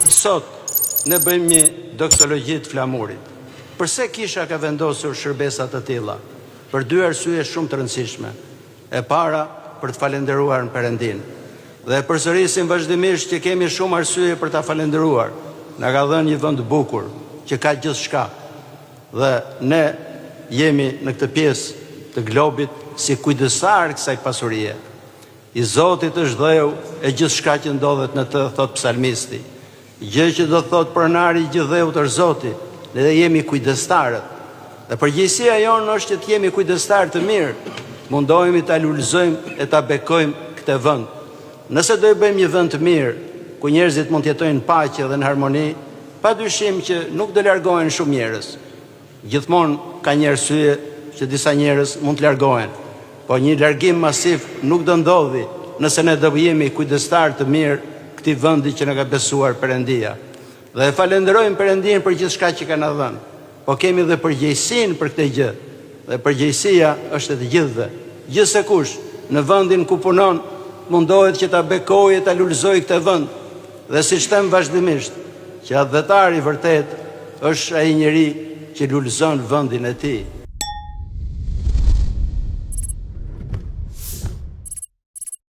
Sot ne bëjmë një doktologji të flamurit. Përse kisha ka vendosur shërbesa të tilla? Për dy arsye shumë të rëndësishme. E para, për të falendëruar në Perëndin. Dhe përsërisim vazhdimisht që kemi shumë arsye për ta falendëruar. Na ka dhënë një vend bukur, që ka gjithçka. Dhe ne jemi në këtë pjesë të globit si kujdestar kësaj pasurie. I Zotit është dheu e gjithçka që ndodhet në të, thot psalmisti. Gjë që do thot pronari i gjithdheut është Zoti, ne dhe jemi kujdestarët. Dhe përgjegjësia jonë është që të jemi kujdestarë të mirë, mundohemi ta lulëzojmë e ta bekojmë këtë vend. Nëse do i bëjmë një vend të mirë, ku njerëzit mund të jetojnë në paqe dhe në harmoni, padyshim që nuk do largohen shumë njerëz. Gjithmonë ka një arsye që disa njerëz mund të largohen, po një largim masiv nuk do ndodhi nëse ne do jemi kujdestarë të mirë këtij vendi që na ka besuar Perëndia. Dhe e falenderojmë Perëndin për gjithçka që ka na dhënë. Po kemi dhe përgjegjësinë për këtë gjë. Dhe përgjegjësia është e të gjithëve. Gjithsekush në vendin ku punon mundohet që ta bekojë, ta lulëzojë këtë vend. Dhe siç them vazhdimisht, që adhetari vërtet është ai njeri që lulëzon vendin e tij.